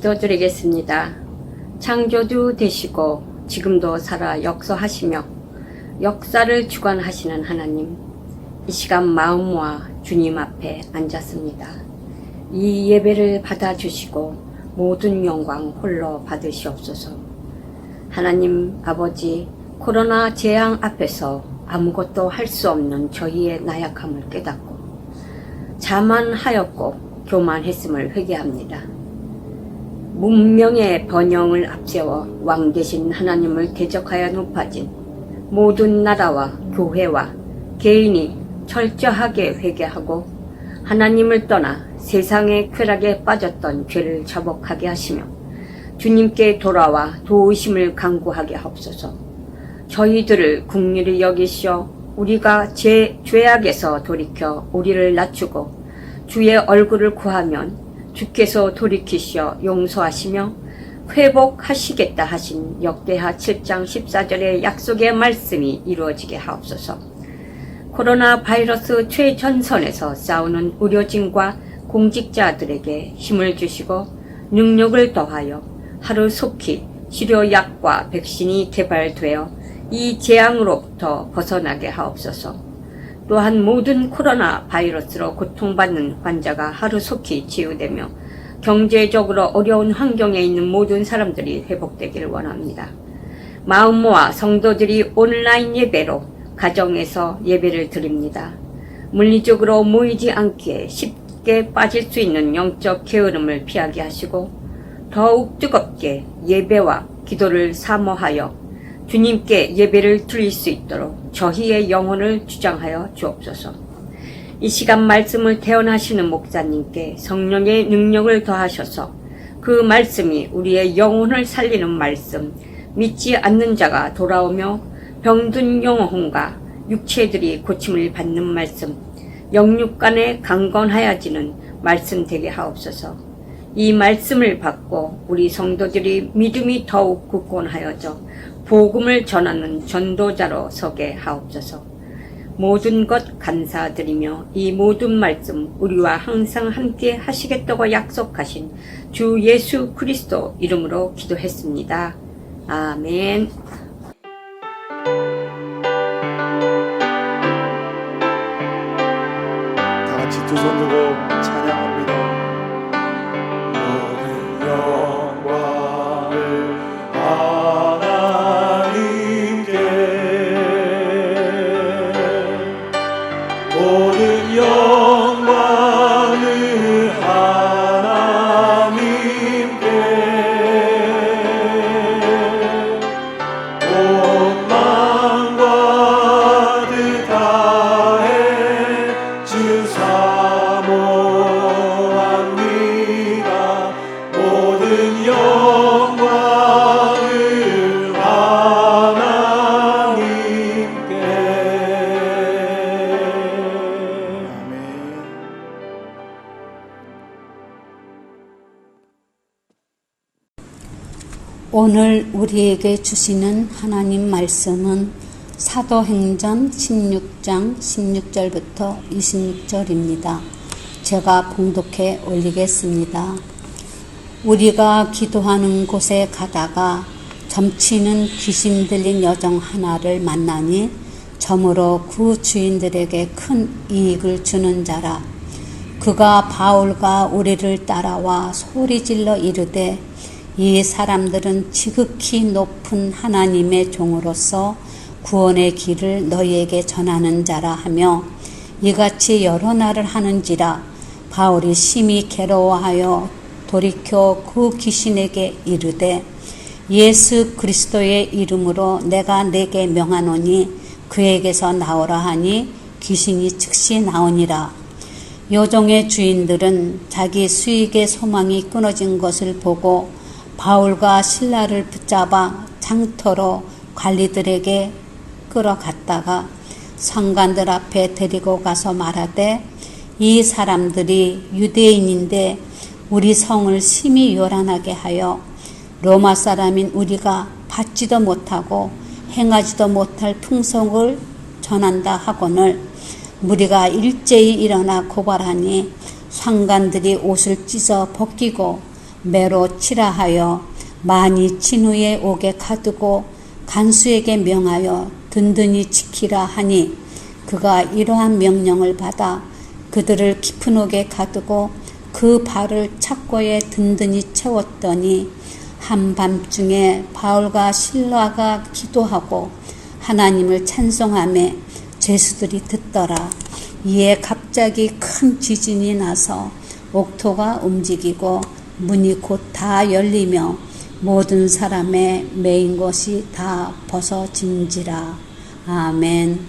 기도드리겠습니다. 창조주 되시고 지금도 살아 역사하시며 역사를 주관하시는 하나님, 이 시간 마음 모아 주님 앞에 앉았습니다. 이 예배를 받아주시고 모든 영광 홀로 받으시옵소서. 하나님 아버지, 코로나 재앙 앞에서 아무것도 할 수 없는 저희의 나약함을 깨닫고 자만하였고 교만했음을 회개합니다. 문명의 번영을 앞세워 왕 되신 하나님을 대적하여 높아진 모든 나라와 교회와 개인이 철저하게 회개하고 하나님을 떠나 세상의 쾌락에 빠졌던 죄를 자복하게 하시며 주님께 돌아와 도우심을 간구하게 하옵소서. 저희들을 긍휼히 여기시어 우리가 죄악에서 돌이켜 우리를 낮추고 주의 얼굴을 구하면 주께서 돌이키시어 용서하시며 회복하시겠다 하신 역대하 7장 14절의 약속의 말씀이 이루어지게 하옵소서. 코로나 바이러스 최전선에서 싸우는 의료진과 공직자들에게 힘을 주시고 능력을 더하여 하루속히 치료약과 백신이 개발되어 이 재앙으로부터 벗어나게 하옵소서. 또한 모든 코로나 바이러스로 고통받는 환자가 하루속히 치유되며 경제적으로 어려운 환경에 있는 모든 사람들이 회복되기를 원합니다. 마음 모아 성도들이 온라인 예배로 가정에서 예배를 드립니다. 물리적으로 모이지 않기에 쉽게 빠질 수 있는 영적 게으름을 피하게 하시고 더욱 뜨겁게 예배와 기도를 사모하여 주님께 예배를 드릴 수 있도록 저희의 영혼을 주장하여 주옵소서. 이 시간 말씀을 태어나시는 목사님께 성령의 능력을 더하셔서 그 말씀이 우리의 영혼을 살리는 말씀, 믿지 않는 자가 돌아오며 병든 영혼과 육체들이 고침을 받는 말씀, 영육간에 강건하여지는 말씀 되게 하옵소서. 이 말씀을 받고 우리 성도들이 믿음이 더욱 굳건하여져 복음을 전하는 전도자로 서게 하옵소서. 모든 것 감사드리며 이 모든 말씀 우리와 항상 함께 하시겠다고 약속하신 주 예수 그리스도 이름으로 기도했습니다. 아멘. 다 같이 두 손 들고 찬양합니다. 모든 영광을 하나님께, 모든 영광을 하나님께, 온 마음과 뜻 다해 주 사모합니다. 모든 영광을 하나님께. 아멘. 오늘 우리에게 주시는 하나님 말씀은 사도행전 16장 16절부터 26절입니다. 제가 봉독해 올리겠습니다. 우리가 기도하는 곳에 가다가 점치는 귀신 들린 여종 하나를 만나니 점으로 그 주인들에게 큰 이익을 주는 자라. 그가 바울과 우리를 따라와 소리질러 이르되 이 사람들은 지극히 높은 하나님의 종으로서 구원의 길을 너희에게 전하는 자라 하며 이같이 여러 날을 하는지라. 바울이 심히 괴로워하여 돌이켜 그 귀신에게 이르되 예수 그리스도의 이름으로 내가 네게 명하노니 그에게서 나오라 하니 귀신이 즉시 나오니라. 요종의 주인들은 자기 수익의 소망이 끊어진 것을 보고 바울과 실라를 붙잡아 장터로 관리들에게 끌어갔다가 성관들 앞에 데리고 가서 말하되 이 사람들이 유대인인데 우리 성을 심히 요란하게 하여 로마 사람인 우리가 받지도 못하고 행하지도 못할 풍속을 전한다 하거늘 무리가 일제히 일어나 고발하니 상관들이 옷을 찢어 벗기고 매로 치라 하여 많이 친 후에 옥에 가두고 간수에게 명하여 든든히 지키라 하니 그가 이러한 명령을 받아 그들을 깊은 옥에 가두고 그 발을 착고에 든든히 채웠더니 한밤중에 바울과 실라가 기도하고 하나님을 찬송하며 죄수들이 듣더라. 이에 갑자기 큰 지진이 나서 옥토가 움직이고 문이 곧 다 열리며 모든 사람의 매인 것이 다 벗어진지라. 아멘.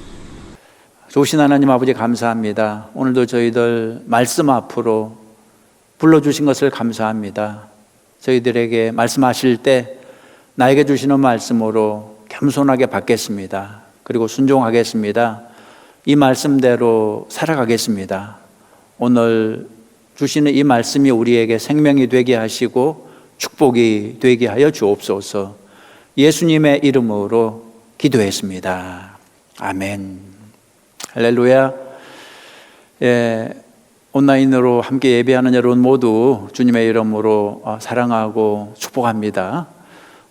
좋으신 하나님 아버지 감사합니다. 오늘도 저희들 말씀 앞으로 불러주신 것을 감사합니다. 저희들에게 말씀하실 때 나에게 주시는 말씀으로 겸손하게 받겠습니다. 그리고 순종하겠습니다. 이 말씀대로 살아가겠습니다. 오늘 주시는 이 말씀이 우리에게 생명이 되게 하시고 축복이 되게 하여 주옵소서. 예수님의 이름으로 기도했습니다. 아멘. 할렐루야. 온라인으로 함께 예배하는 여러분 모두 주님의 이름으로 사랑하고 축복합니다.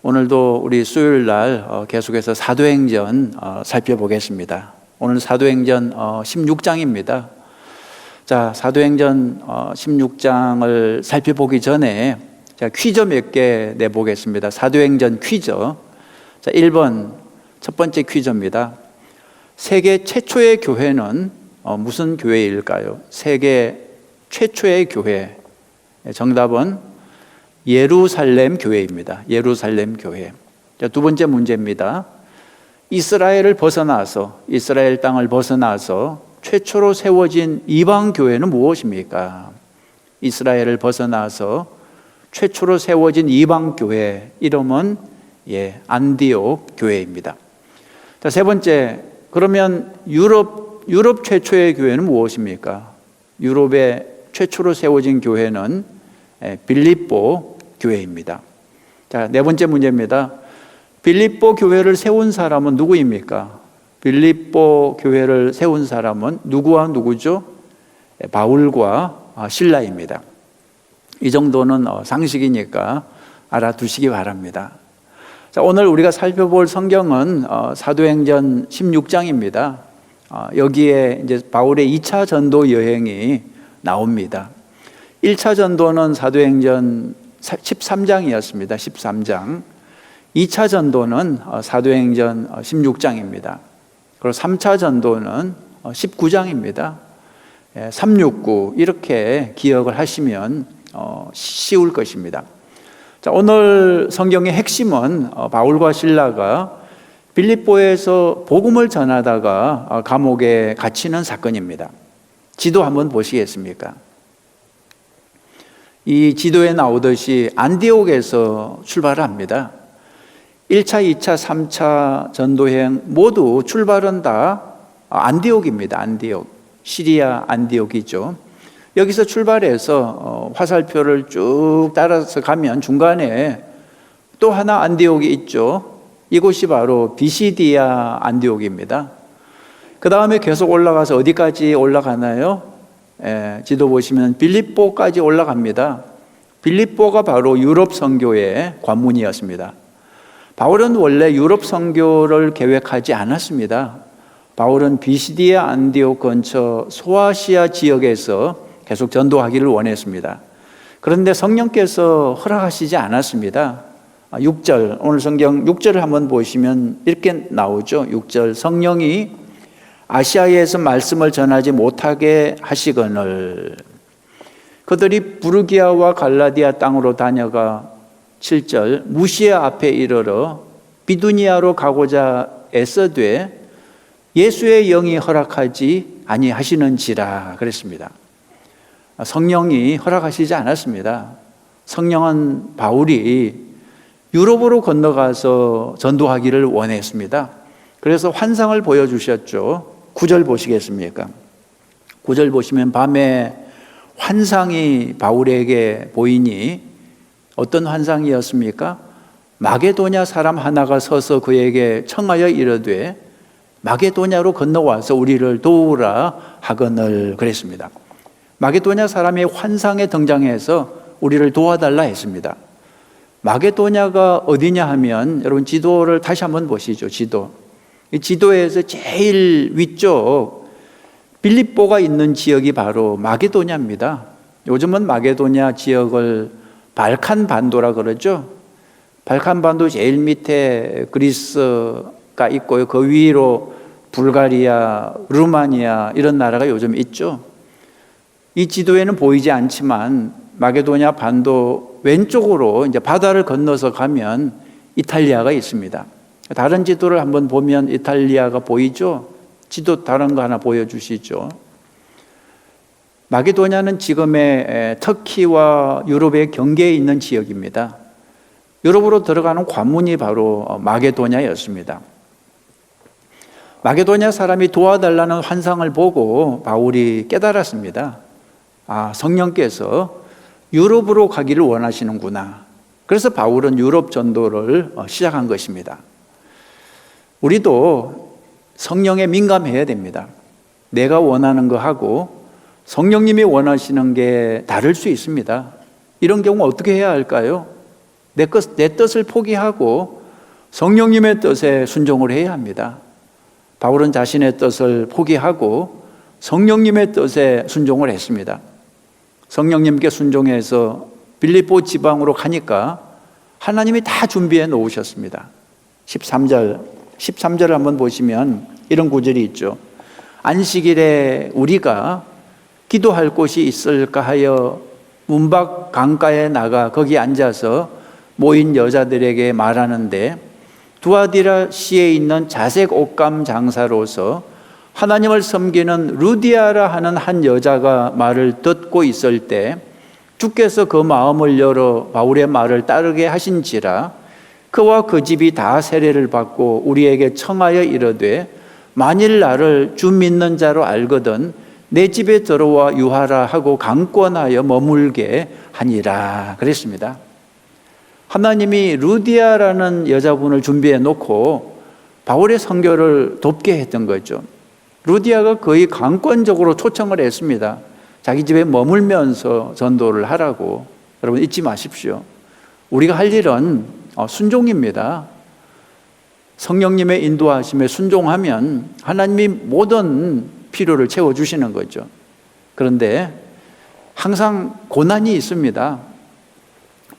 오늘도 우리 수요일 날 계속해서 사도행전 살펴보겠습니다. 오늘 사도행전 16장입니다. 자, 사도행전 16장을 살펴보기 전에 제가 퀴즈 몇 개 내보겠습니다. 사도행전 퀴즈. 자, 1번 첫 번째 퀴즈입니다. 세계 최초의 교회는 무슨 교회일까요? 세계 최초의 교회. 정답은 예루살렘 교회입니다. 예루살렘 교회. 자, 두 번째 문제입니다. 이스라엘 땅을 벗어나서 최초로 세워진 이방 교회는 무엇입니까? 이스라엘을 벗어나서 최초로 세워진 이방 교회 이름은 안디옥 교회입니다. 자, 세 번째, 그러면 유럽 최초의 교회는 무엇입니까? 유럽의 최초로 세워진 교회는 빌립보 교회입니다. 자, 네 번째 문제입니다. 빌립보 교회를 세운 사람은 누구입니까? 빌립보 교회를 세운 사람은 누구와 누구죠? 바울과 실라입니다. 이 정도는 상식이니까 알아두시기 바랍니다. 자, 오늘 우리가 살펴볼 성경은 사도행전 16장입니다. 여기에 이제 바울의 2차 전도 여행이 나옵니다. 1차 전도는 사도행전 13장이었습니다. 13장. 2차 전도는 사도행전 16장입니다. 그리고 3차 전도는 19장입니다. 369 이렇게 기억을 하시면 쉬울 것입니다. 자, 오늘 성경의 핵심은 바울과 실라가 빌립보에서 복음을 전하다가 감옥에 갇히는 사건입니다. 지도 한번 보시겠습니까? 이 지도에 나오듯이 안디옥에서 출발을 합니다. 1차, 2차, 3차 전도행 모두 출발은 다 안디옥입니다. 안디옥. 시리아 안디옥이죠. 여기서 출발해서 화살표를 쭉 따라서 가면 중간에 또 하나 안디옥이 있죠. 이곳이 바로 비시디아 안디옥입니다. 그 다음에 계속 올라가서 어디까지 올라가나요? 지도 보시면 빌립보까지 올라갑니다. 빌립보가 바로 유럽 선교의 관문이었습니다. 바울은 원래 유럽 선교를 계획하지 않았습니다. 바울은 비시디아 안디옥 근처 소아시아 지역에서 계속 전도하기를 원했습니다. 그런데 성령께서 허락하시지 않았습니다. 6절, 오늘 성경 6절을 한번 보시면 이렇게 나오죠. 6절, 성령이 아시아에서 말씀을 전하지 못하게 하시거늘 그들이 부르기아와 갈라디아 땅으로 다녀가 7절, 무시아 앞에 이르러 비두니아로 가고자 애써되 예수의 영이 허락하지 아니하시는지라 그랬습니다. 성령이 허락하시지 않았습니다. 성령은 바울이 유럽으로 건너가서 전도하기를 원했습니다. 그래서 환상을 보여주셨죠. 9절 보시겠습니까? 9절 보시면 밤에 환상이 바울에게 보이니 어떤 환상이었습니까? 마게도냐 사람 하나가 서서 그에게 청하여 이르되 마게도냐로 건너와서 우리를 도우라 하거늘 그랬습니다. 마게도냐 사람이 환상에 등장해서 우리를 도와달라 했습니다. 마게도냐가 어디냐 하면 여러분 지도를 다시 한번 보시죠. 이 지도에서 제일 위쪽 빌립보가 있는 지역이 바로 마게도냐입니다. 요즘은 마게도냐 지역을 발칸 반도라 그러죠. 발칸 반도 제일 밑에 그리스가 있고요. 그 위로 불가리아, 루마니아 이런 나라가 요즘 있죠. 이 지도에는 보이지 않지만 마게도냐 반도 왼쪽으로 이제 바다를 건너서 가면 이탈리아가 있습니다. 다른 지도를 한번 보면 이탈리아가 보이죠? 지도 다른 거 하나 보여주시죠. 마게도냐는 지금의 터키와 유럽의 경계에 있는 지역입니다. 유럽으로 들어가는 관문이 바로 마게도냐였습니다. 마게도냐 사람이 도와달라는 환상을 보고 바울이 깨달았습니다. 아, 성령께서 유럽으로 가기를 원하시는구나. 그래서 바울은 유럽 전도를 시작한 것입니다. 우리도 성령에 민감해야 됩니다. 내가 원하는 거 하고 성령님이 원하시는 게 다를 수 있습니다. 이런 경우 어떻게 해야 할까요? 내 뜻을 포기하고 성령님의 뜻에 순종을 해야 합니다. 바울은 자신의 뜻을 포기하고 성령님의 뜻에 순종을 했습니다. 성령님께 순종해서 빌립보 지방으로 가니까 하나님이 다 준비해 놓으셨습니다. 13절을 한번 보시면 이런 구절이 있죠. 안식일에 우리가 기도할 곳이 있을까 하여 문밖 강가에 나가 거기 앉아서 모인 여자들에게 말하는데 두아디라시에 있는 자색 옷감 장사로서 하나님을 섬기는 루디아라 하는 한 여자가 말을 듣고 있을 때 주께서 그 마음을 열어 바울의 말을 따르게 하신지라 그와 그 집이 다 세례를 받고 우리에게 청하여 이르되 만일 나를 주 믿는 자로 알거든 내 집에 들어와 유하라 하고 강권하여 머물게 하니라 그랬습니다. 하나님이 루디아라는 여자분을 준비해 놓고 바울의 선교를 돕게 했던 거죠. 루디아가 거의 강권적으로 초청을 했습니다. 자기 집에 머물면서 전도를 하라고. 여러분 잊지 마십시오. 우리가 할 일은 순종입니다. 성령님의 인도하심에 순종하면 하나님이 모든 필요를 채워주시는 거죠. 그런데 항상 고난이 있습니다.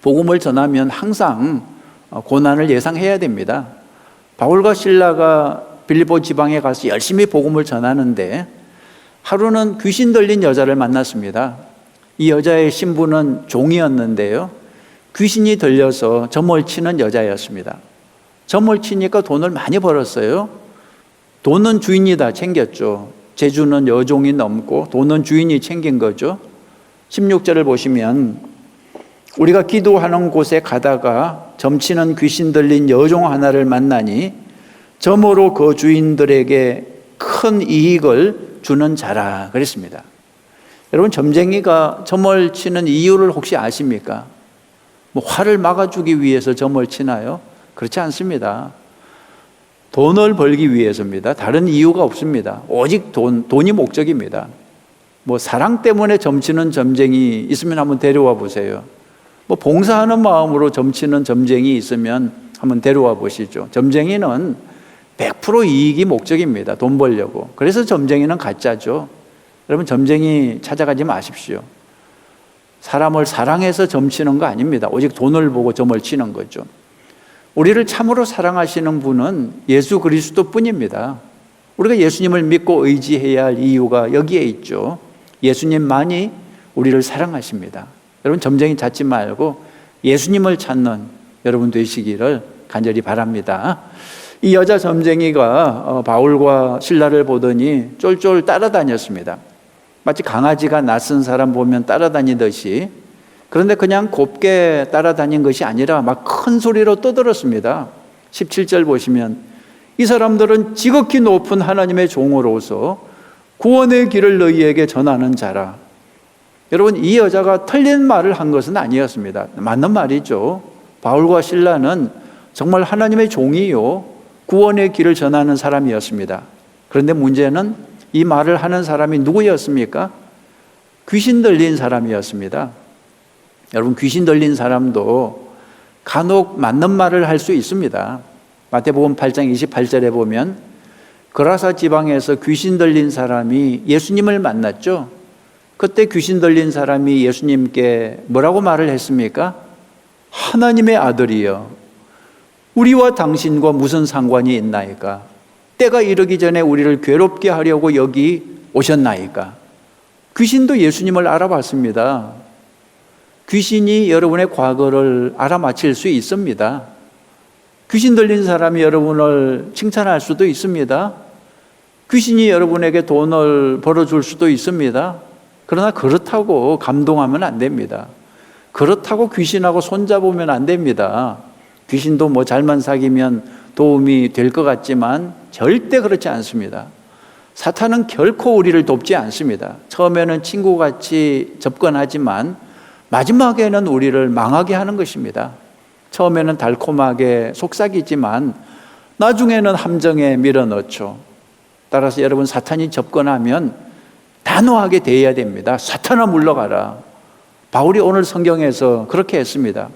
복음을 전하면 항상 고난을 예상해야 됩니다. 바울과 실라가 빌립보 지방에 가서 열심히 복음을 전하는데 하루는 귀신 들린 여자를 만났습니다. 이 여자의 신분은 종이었는데요. 귀신이 들려서 점을 치는 여자였습니다. 점을 치니까 돈을 많이 벌었어요. 돈은 주인이 다 챙겼죠. 재주는 여종이 넘고 돈은 주인이 챙긴 거죠. 16절을 보시면 우리가 기도하는 곳에 가다가 점치는 귀신 들린 여종 하나를 만나니 점으로 그 주인들에게 큰 이익을 주는 자라 그랬습니다. 여러분 점쟁이가 점을 치는 이유를 혹시 아십니까? 뭐 화를 막아주기 위해서 점을 치나요? 그렇지 않습니다. 돈을 벌기 위해서입니다. 다른 이유가 없습니다. 오직 돈이 목적입니다. 뭐 사랑 때문에 점치는 점쟁이 있으면 한번 데려와 보세요. 뭐 봉사하는 마음으로 점치는 점쟁이 있으면 한번 데려와 보시죠. 점쟁이는 100% 이익이 목적입니다. 돈 벌려고. 그래서 점쟁이는 가짜죠. 여러분 점쟁이 찾아가지 마십시오. 사람을 사랑해서 점치는 거 아닙니다. 오직 돈을 보고 점을 치는 거죠. 우리를 참으로 사랑하시는 분은 예수 그리스도 뿐입니다. 우리가 예수님을 믿고 의지해야 할 이유가 여기에 있죠. 예수님만이 우리를 사랑하십니다. 여러분 점쟁이 찾지 말고 예수님을 찾는 여러분 되시기를 간절히 바랍니다. 이 여자 점쟁이가 바울과 실라를 보더니 쫄쫄 따라다녔습니다. 마치 강아지가 낯선 사람 보면 따라다니듯이. 그런데 그냥 곱게 따라다닌 것이 아니라 막 큰 소리로 떠들었습니다. 17절 보시면 이 사람들은 지극히 높은 하나님의 종으로서 구원의 길을 너희에게 전하는 자라. 여러분 이 여자가 틀린 말을 한 것은 아니었습니다. 맞는 말이죠. 바울과 실라는 정말 하나님의 종이요 구원의 길을 전하는 사람이었습니다. 그런데 문제는 이 말을 하는 사람이 누구였습니까? 귀신 들린 사람이었습니다. 여러분, 귀신 들린 사람도 간혹 맞는 말을 할 수 있습니다. 마태복음 8장 28절에 보면 거라사 지방에서 귀신 들린 사람이 예수님을 만났죠. 그때 귀신 들린 사람이 예수님께 뭐라고 말을 했습니까? 하나님의 아들이여, 우리와 당신과 무슨 상관이 있나이까? 때가 이르기 전에 우리를 괴롭게 하려고 여기 오셨나이까? 귀신도 예수님을 알아봤습니다. 귀신이 여러분의 과거를 알아맞힐 수 있습니다. 귀신 들린 사람이 여러분을 칭찬할 수도 있습니다. 귀신이 여러분에게 돈을 벌어줄 수도 있습니다. 그러나 그렇다고 감동하면 안 됩니다. 그렇다고 귀신하고 손잡으면 안 됩니다. 귀신도 뭐 잘만 사귀면 도움이 될 것 같지만 절대 그렇지 않습니다. 사탄은 결코 우리를 돕지 않습니다. 처음에는 친구같이 접근하지만 마지막에는 우리를 망하게 하는 것입니다. 처음에는 달콤하게 속삭이지만 나중에는 함정에 밀어넣죠. 따라서 여러분, 사탄이 접근하면 단호하게 대해야 됩니다. 사탄아 물러가라. 바울이 오늘 성경에서 그렇게 했습니다.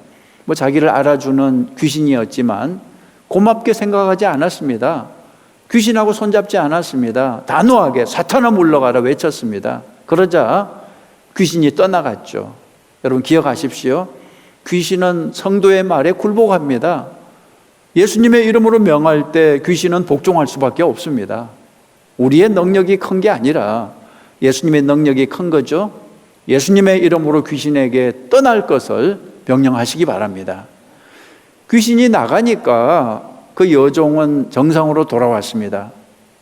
뭐 자기를 알아주는 귀신이었지만 고맙게 생각하지 않았습니다. 귀신하고 손잡지 않았습니다. 단호하게 사탄아 물러가라 외쳤습니다. 그러자 귀신이 떠나갔죠. 여러분 기억하십시오. 귀신은 성도의 말에 굴복합니다. 예수님의 이름으로 명할 때 귀신은 복종할 수밖에 없습니다. 우리의 능력이 큰 게 아니라 예수님의 능력이 큰 거죠. 예수님의 이름으로 귀신에게 떠날 것을 명령하시기 바랍니다. 귀신이 나가니까 그 여종은 정상으로 돌아왔습니다.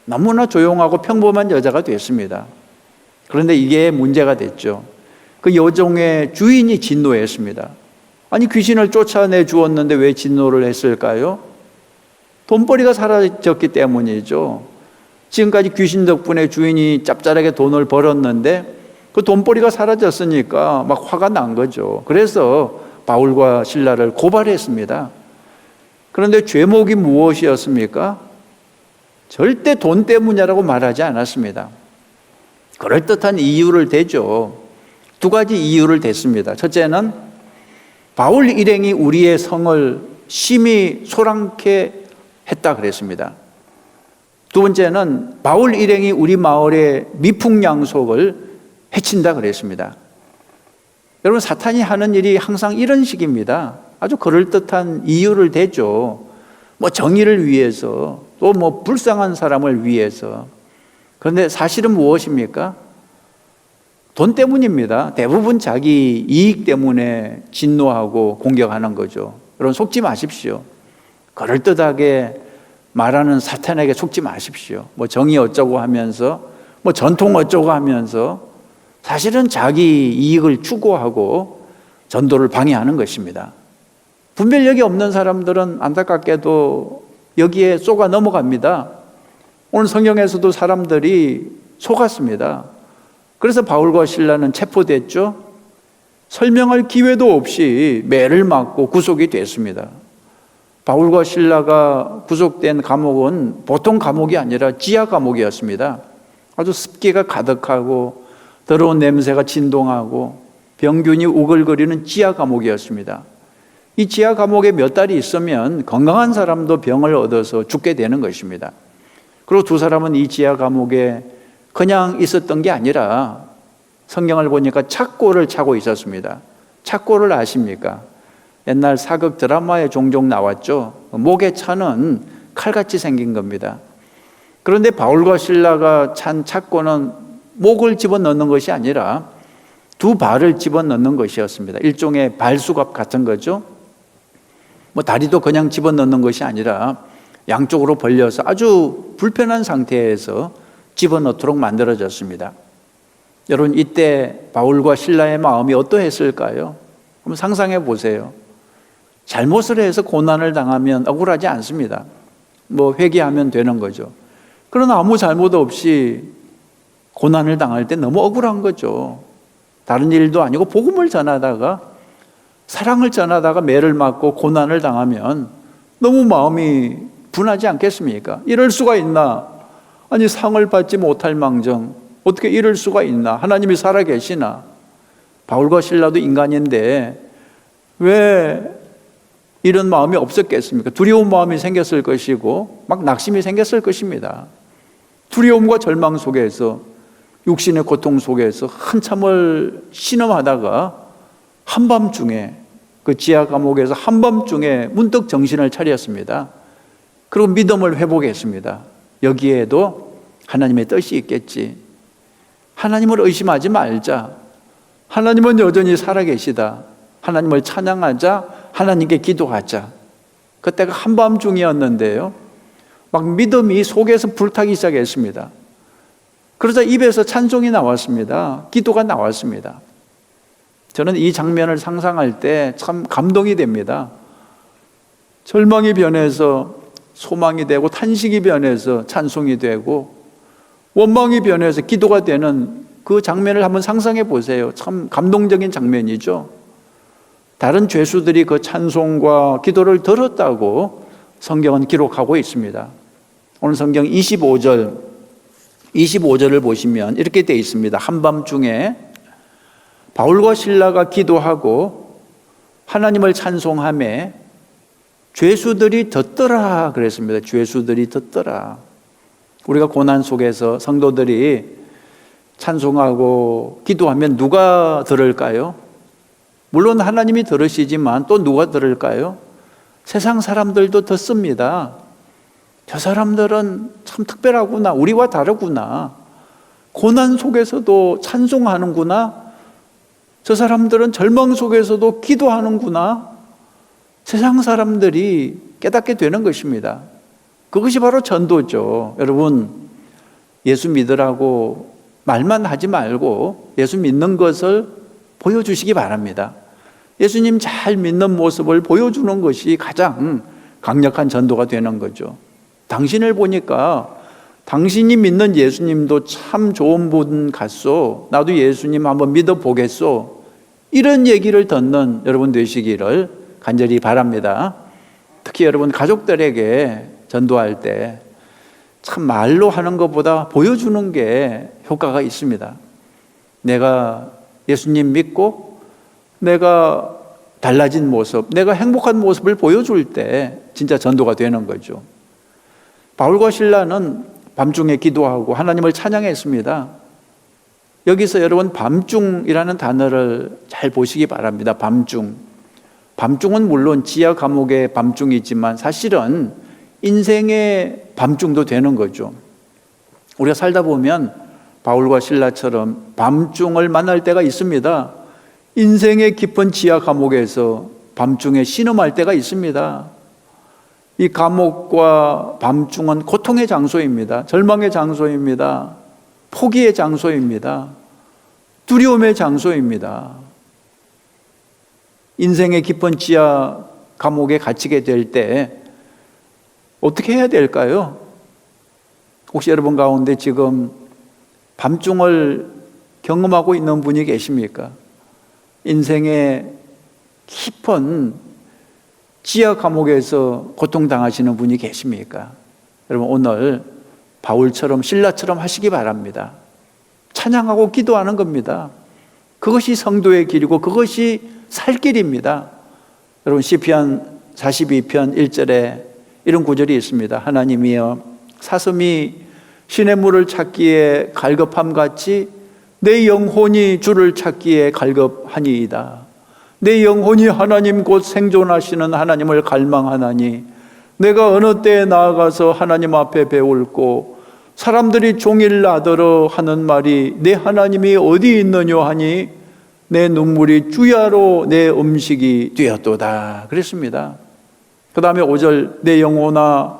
너무나 조용하고 평범한 여자가 됐습니다. 그런데 이게 문제가 됐죠. 그 여종의 주인이 진노했습니다. 아니, 귀신을 쫓아내 주었는데 왜 진노를 했을까요? 돈벌이가 사라졌기 때문이죠. 지금까지 귀신 덕분에 주인이 짭짤하게 돈을 벌었는데 그 돈벌이가 사라졌으니까 막 화가 난 거죠. 그래서 바울과 실라를 고발했습니다. 그런데 죄목이 무엇이었습니까? 절대 돈 때문이라고 말하지 않았습니다. 그럴듯한 이유를 대죠. 두 가지 이유를 댔습니다. 첫째는 바울 일행이 우리의 성을 심히 소란케 했다 그랬습니다. 두 번째는 바울 일행이 우리 마을의 미풍양속을 해친다 그랬습니다. 여러분, 사탄이 하는 일이 항상 이런 식입니다. 아주 그럴듯한 이유를 대죠. 뭐 정의를 위해서, 또 뭐 불쌍한 사람을 위해서. 그런데 사실은 무엇입니까? 돈 때문입니다. 대부분 자기 이익 때문에 진노하고 공격하는 거죠. 여러분, 속지 마십시오. 그럴듯하게 말하는 사탄에게 속지 마십시오. 뭐 정의 어쩌고 하면서, 뭐 전통 어쩌고 하면서 사실은 자기 이익을 추구하고 전도를 방해하는 것입니다. 분별력이 없는 사람들은 안타깝게도 여기에 쏘가 넘어갑니다. 오늘 성경에서도 사람들이 속았습니다. 그래서 바울과 실라는 체포됐죠. 설명할 기회도 없이 매를 맞고 구속이 됐습니다. 바울과 실라가 구속된 감옥은 보통 감옥이 아니라 지하 감옥이었습니다. 아주 습기가 가득하고 더러운 냄새가 진동하고 병균이 우글거리는 지하 감옥이었습니다. 이 지하 감옥에 몇 달이 있으면 건강한 사람도 병을 얻어서 죽게 되는 것입니다. 그리고 두 사람은 이 지하 감옥에 그냥 있었던 게 아니라 성경을 보니까 착고를 차고 있었습니다. 착고를 아십니까? 옛날 사극 드라마에 종종 나왔죠. 목에 차는 칼같이 생긴 겁니다. 그런데 바울과 실라가 찬 착고는 목을 집어넣는 것이 아니라 두 발을 집어넣는 것이었습니다. 일종의 발수갑 같은 거죠. 뭐 다리도 그냥 집어넣는 것이 아니라 양쪽으로 벌려서 아주 불편한 상태에서 집어넣도록 만들어졌습니다. 여러분, 이때 바울과 실라의 마음이 어떠했을까요? 한번 상상해 보세요. 잘못을 해서 고난을 당하면 억울하지 않습니다. 뭐 회개하면 되는 거죠. 그러나 아무 잘못 없이 고난을 당할 때 너무 억울한 거죠. 다른 일도 아니고 복음을 전하다가, 사랑을 전하다가 매를 맞고 고난을 당하면 너무 마음이 분하지 않겠습니까? 이럴 수가 있나? 아니, 상을 받지 못할 망정 어떻게 이럴 수가 있나? 하나님이 살아계시나? 바울과 실라도 인간인데 왜 이런 마음이 없었겠습니까? 두려운 마음이 생겼을 것이고 막 낙심이 생겼을 것입니다. 두려움과 절망 속에서, 육신의 고통 속에서 한참을 신음하다가 한밤중에, 그 지하 감옥에서 한밤중에 문득 정신을 차렸습니다. 그리고 믿음을 회복했습니다. 여기에도 하나님의 뜻이 있겠지. 하나님을 의심하지 말자. 하나님은 여전히 살아계시다. 하나님을 찬양하자. 하나님께 기도하자. 그때가 한밤중이었는데요, 막 믿음이 속에서 불타기 시작했습니다. 그러자 입에서 찬송이 나왔습니다. 기도가 나왔습니다. 저는 이 장면을 상상할 때 참 감동이 됩니다. 절망이 변해서 소망이 되고, 탄식이 변해서 찬송이 되고, 원망이 변해서 기도가 되는 그 장면을 한번 상상해 보세요. 참 감동적인 장면이죠. 다른 죄수들이 그 찬송과 기도를 들었다고 성경은 기록하고 있습니다. 오늘 성경 25절을 보시면 이렇게 되어 있습니다. 한밤중에 바울과 실라가 기도하고 하나님을 찬송하며 죄수들이 듣더라 그랬습니다. 죄수들이 듣더라. 우리가 고난 속에서 성도들이 찬송하고 기도하면 누가 들을까요? 물론 하나님이 들으시지만 또 누가 들을까요? 세상 사람들도 듣습니다. 저 사람들은 참 특별하구나. 우리와 다르구나. 고난 속에서도 찬송하는구나. 저 사람들은 절망 속에서도 기도하는구나. 세상 사람들이 깨닫게 되는 것입니다. 그것이 바로 전도죠. 여러분, 예수 믿으라고 말만 하지 말고 예수 믿는 것을 보여주시기 바랍니다. 예수님 잘 믿는 모습을 보여주는 것이 가장 강력한 전도가 되는 거죠. 당신을 보니까 당신이 믿는 예수님도 참 좋은 분 같소. 나도 예수님 한번 믿어보겠소. 이런 얘기를 듣는 여러분 되시기를 간절히 바랍니다. 특히 여러분 가족들에게 전도할 때 참 말로 하는 것보다 보여주는 게 효과가 있습니다. 내가 예수님 믿고 내가 달라진 모습, 내가 행복한 모습을 보여줄 때 진짜 전도가 되는 거죠. 바울과 실라는 밤중에 기도하고 하나님을 찬양했습니다. 여기서 여러분 밤중이라는 단어를 잘 보시기 바랍니다. 밤중. 밤중은 물론 지하 감옥의 밤중이지만 사실은 인생의 밤중도 되는 거죠. 우리가 살다 보면 바울과 실라처럼 밤중을 만날 때가 있습니다. 인생의 깊은 지하 감옥에서 밤중에 신음할 때가 있습니다. 이 감옥과 밤중은 고통의 장소입니다. 절망의 장소입니다. 포기의 장소입니다. 두려움의 장소입니다. 인생의 깊은 지하 감옥에 갇히게 될 때 어떻게 해야 될까요? 혹시 여러분 가운데 지금 밤중을 경험하고 있는 분이 계십니까? 인생의 깊은 지하 감옥에서 고통당하시는 분이 계십니까? 여러분 오늘 바울처럼 신라처럼 하시기 바랍니다. 찬양하고 기도하는 겁니다. 그것이 성도의 길이고 그것이 살 길입니다. 여러분 시편 42편 1절에 이런 구절이 있습니다. 하나님이여 사슴이 시냇물을 찾기에 갈급함같이 내 영혼이 주를 찾기에 갈급하니이다. 내 영혼이 하나님 곧 생존하시는 하나님을 갈망하나니 내가 어느 때에 나아가서 하나님 앞에 배울고 사람들이 종일 나더러 하는 말이 내 하나님이 어디 있느냐 하니 내 눈물이 주야로 내 음식이 되었도다 그랬습니다. 그 다음에 5절 내 영혼아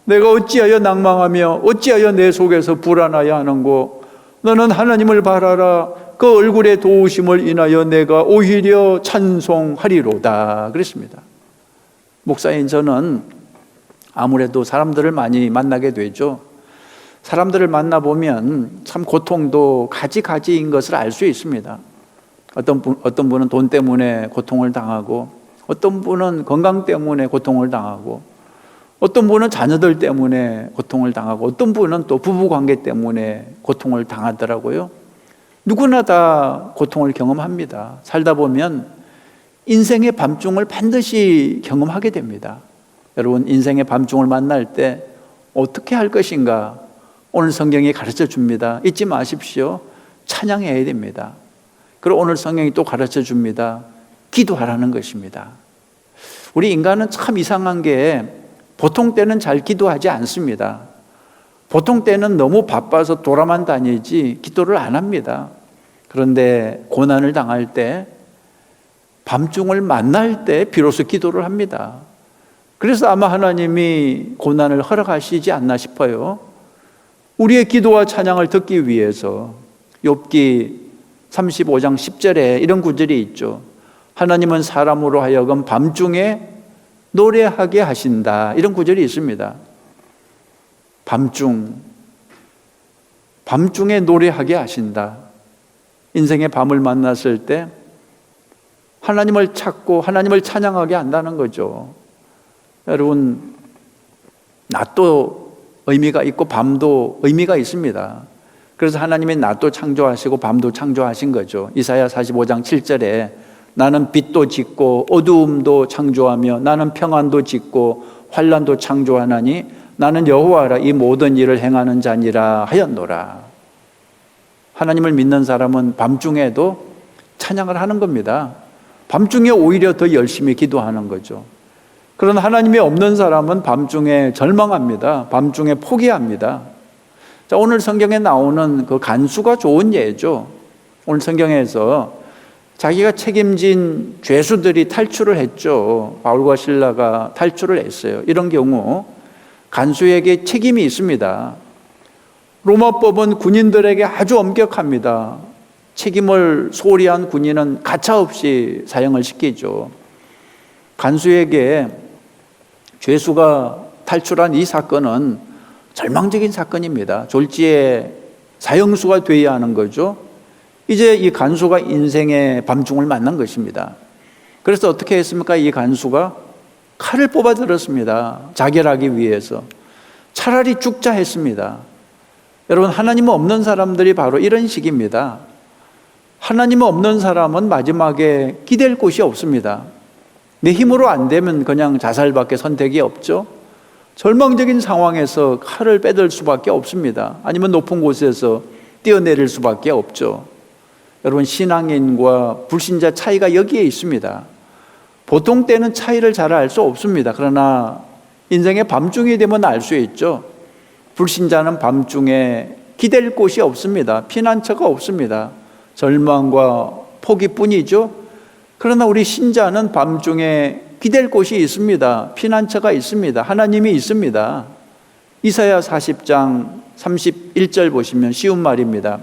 내가 어찌하여 낭망하며 어찌하여 내 속에서 불안하여 하는고 너는 하나님을 바라라 그 얼굴의 도우심을 인하여 내가 오히려 찬송하리로다 그랬습니다. 목사인 저는 아무래도 사람들을 많이 만나게 되죠. 사람들을 만나보면 참 고통도 가지가지인 것을 알 수 있습니다. 어떤 분은 돈 때문에 고통을 당하고 어떤 분은 건강 때문에 고통을 당하고 어떤 분은 자녀들 때문에 고통을 당하고 어떤 분은 또 부부관계 때문에 고통을 당하더라고요. 누구나 다 고통을 경험합니다. 살다 보면 인생의 밤중을 반드시 경험하게 됩니다. 여러분, 인생의 밤중을 만날 때 어떻게 할 것인가? 오늘 성경이 가르쳐 줍니다. 잊지 마십시오. 찬양해야 됩니다. 그리고 오늘 성경이 또 가르쳐 줍니다. 기도하라는 것입니다. 우리 인간은 참 이상한 게 보통 때는 잘 기도하지 않습니다. 보통 때는 너무 바빠서 돌아만 다니지 기도를 안 합니다. 그런데 고난을 당할 때, 밤중을 만날 때 비로소 기도를 합니다. 그래서 아마 하나님이 고난을 허락하시지 않나 싶어요. 우리의 기도와 찬양을 듣기 위해서. 욥기 35장 10절에 이런 구절이 있죠. 하나님은 사람으로 하여금 밤중에 노래하게 하신다. 이런 구절이 있습니다. 밤중에 노래하게 하신다. 인생의 밤을 만났을 때 하나님을 찾고 하나님을 찬양하게 한다는 거죠. 여러분, 낮도 의미가 있고 밤도 의미가 있습니다. 그래서 하나님이 낮도 창조하시고 밤도 창조하신 거죠. 이사야 45장 7절에 나는 빛도 짓고 어두움도 창조하며 나는 평안도 짓고 환난도 창조하나니 나는 여호와라 이 모든 일을 행하는 자니라 하였노라. 하나님을 믿는 사람은 밤중에도 찬양을 하는 겁니다. 밤중에 오히려 더 열심히 기도하는 거죠. 그러나 하나님이 없는 사람은 밤중에 절망합니다. 밤중에 포기합니다. 자, 오늘 성경에 나오는 그 간수가 좋은 예죠. 오늘 성경에서 자기가 책임진 죄수들이 탈출을 했죠. 바울과 실라가 탈출을 했어요. 이런 경우 간수에게 책임이 있습니다. 로마법은 군인들에게 아주 엄격합니다. 책임을 소홀히 한 군인은 가차없이 사형을 시키죠. 간수에게 죄수가 탈출한 이 사건은 절망적인 사건입니다. 졸지에 사형수가 되어야 하는 거죠. 이제 이 간수가 인생의 밤중을 만난 것입니다. 그래서 어떻게 했습니까? 이 간수가 칼을 뽑아 들었습니다. 자결하기 위해서. 차라리 죽자 했습니다. 여러분, 하나님 없는 사람들이 바로 이런 식입니다. 하나님 없는 사람은 마지막에 기댈 곳이 없습니다. 내 힘으로 안 되면 그냥 자살밖에 선택이 없죠. 절망적인 상황에서 칼을 빼들 수밖에 없습니다. 아니면 높은 곳에서 뛰어내릴 수밖에 없죠. 여러분, 신앙인과 불신자 차이가 여기에 있습니다. 보통 때는 차이를 잘 알 수 없습니다. 그러나 인생의 밤중이 되면 알 수 있죠. 불신자는 밤중에 기댈 곳이 없습니다. 피난처가 없습니다. 절망과 포기뿐이죠. 그러나 우리 신자는 밤중에 기댈 곳이 있습니다. 피난처가 있습니다. 하나님이 있습니다. 이사야 40장 31절 보시면 쉬운 말입니다.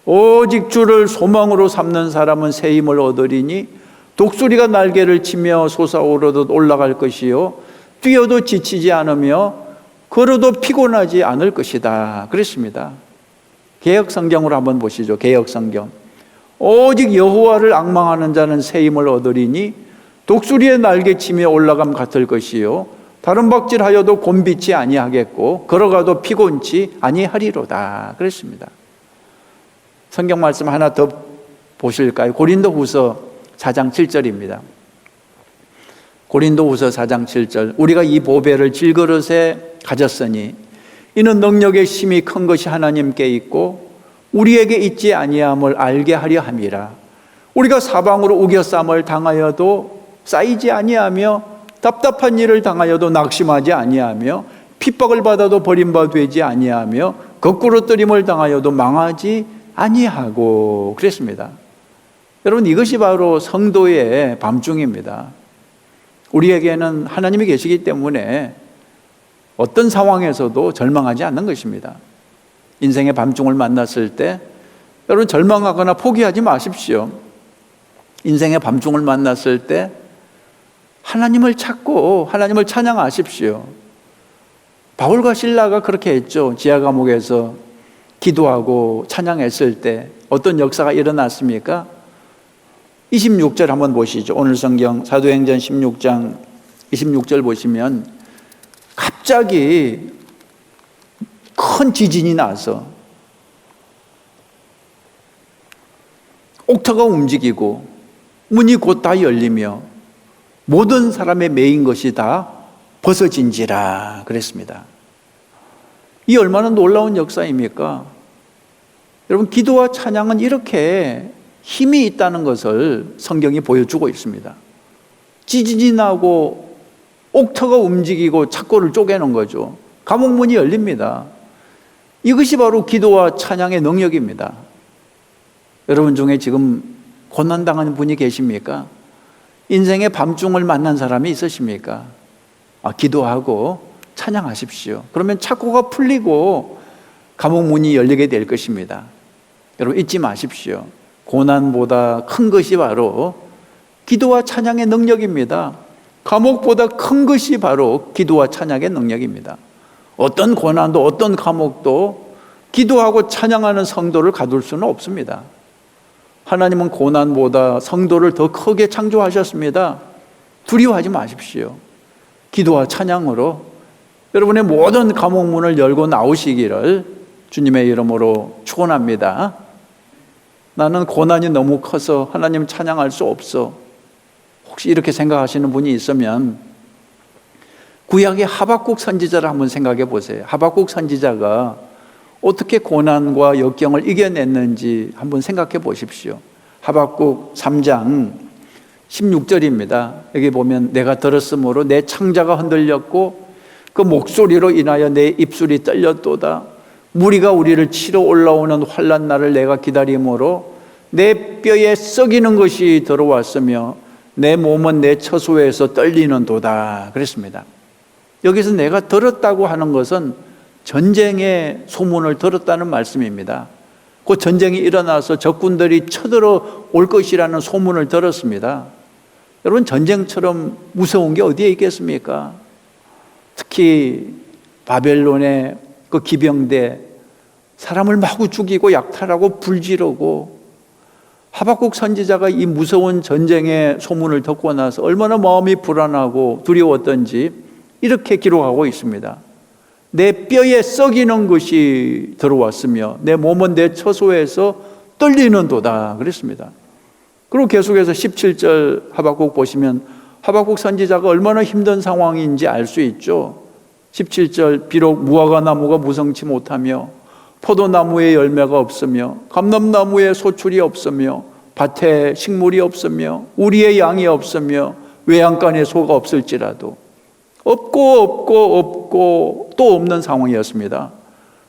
오직 주를 소망으로 삼는 사람은 새 힘을 얻으리니 독수리가 날개를 치며 솟아오르듯 올라갈 것이요 뛰어도 지치지 않으며 걸어도 피곤하지 않을 것이다. 그랬습니다. 개역 성경으로 한번 보시죠. 개역 성경. 오직 여호와를 앙망하는 자는 새 힘을 얻으리니 독수리의 날개치며 올라감 같을 것이요 다른 박질하여도 곤비치 아니하겠고 걸어가도 피곤치 아니하리로다. 그랬습니다. 성경 말씀 하나 더 보실까요? 고린도후서 4장 7절입니다. 고린도후서 4장 7절. 우리가 이 보배를 질그릇에 가졌으니 이는 능력의 힘이 큰 것이 하나님께 있고 우리에게 있지 아니함을 알게 하려 함이라. 우리가 사방으로 우겨쌈을 당하여도 쌓이지 아니하며 답답한 일을 당하여도 낙심하지 아니하며 핍박을 받아도 버림받아 되지 아니하며 거꾸로 뜨림을 당하여도 망하지 아니하고 그랬습니다. 여러분, 이것이 바로 성도의 밤중입니다. 우리에게는 하나님이 계시기 때문에 어떤 상황에서도 절망하지 않는 것입니다. 인생의 밤중을 만났을 때 여러분 절망하거나 포기하지 마십시오. 인생의 밤중을 만났을 때 하나님을 찾고 하나님을 찬양하십시오. 바울과 실라가 그렇게 했죠. 지하 감옥에서 기도하고 찬양했을 때 어떤 역사가 일어났습니까? 26절 한번 보시죠. 오늘 성경 사도행전 16장 26절 보시면 갑자기 큰 지진이 나서 옥터가 움직이고 문이 곧 다 열리며 모든 사람의 매인 것이 다 벗어진지라 그랬습니다. 이 얼마나 놀라운 역사입니까? 여러분, 기도와 찬양은 이렇게 힘이 있다는 것을 성경이 보여주고 있습니다. 지진이 나고 옥터가 움직이고 착고를 쪼개는 거죠. 감옥 문이 열립니다. 이것이 바로 기도와 찬양의 능력입니다. 여러분 중에 지금 고난당하는 분이 계십니까? 인생의 밤중을 만난 사람이 있으십니까? 기도하고 찬양하십시오. 그러면 착고가 풀리고 감옥 문이 열리게 될 것입니다. 여러분, 잊지 마십시오. 고난보다 큰 것이 바로 기도와 찬양의 능력입니다. 감옥보다 큰 것이 바로 기도와 찬양의 능력입니다. 어떤 고난도 어떤 감옥도 기도하고 찬양하는 성도를 가둘 수는 없습니다. 하나님은 고난보다 성도를 더 크게 창조하셨습니다. 두려워하지 마십시오. 기도와 찬양으로 여러분의 모든 감옥문을 열고 나오시기를 주님의 이름으로 축원합니다. 나는 고난이 너무 커서 하나님 찬양할 수 없어. 혹시 이렇게 생각하시는 분이 있으면 구약의 하박국 선지자를 한번 생각해 보세요. 하박국 선지자가 어떻게 고난과 역경을 이겨냈는지 한번 생각해 보십시오. 하박국 3장 16절입니다. 여기 보면 내가 들었으므로 내 창자가 흔들렸고 그 목소리로 인하여 내 입술이 떨렸도다. 무리가 우리를 치러 올라오는 환난 날을 내가 기다림으로 내 뼈에 썩이는 것이 들어왔으며 내 몸은 내 처소에서 떨리는도다 그랬습니다. 여기서 내가 들었다고 하는 것은 전쟁의 소문을 들었다는 말씀입니다. 그 전쟁이 일어나서 적군들이 쳐들어 올 것이라는 소문을 들었습니다. 여러분, 전쟁처럼 무서운 게 어디에 있겠습니까? 특히 바벨론의 그 기병대, 사람을 마구 죽이고 약탈하고 불지르고, 하박국 선지자가 이 무서운 전쟁의 소문을 듣고 나서 얼마나 마음이 불안하고 두려웠던지 이렇게 기록하고 있습니다. 내 뼈에 썩이는 것이 들어왔으며 내 몸은 내 처소에서 떨리는도다 그랬습니다. 그리고 계속해서 17절 하박국 보시면 하박국 선지자가 얼마나 힘든 상황인지 알 수 있죠. 17절 비록 무화과 나무가 무성치 못하며 포도나무에 열매가 없으며 감람나무에 소출이 없으며 밭에 식물이 없으며 우리의 양이 없으며 외양간에 소가 없을지라도 없고 또 없는 상황이었습니다.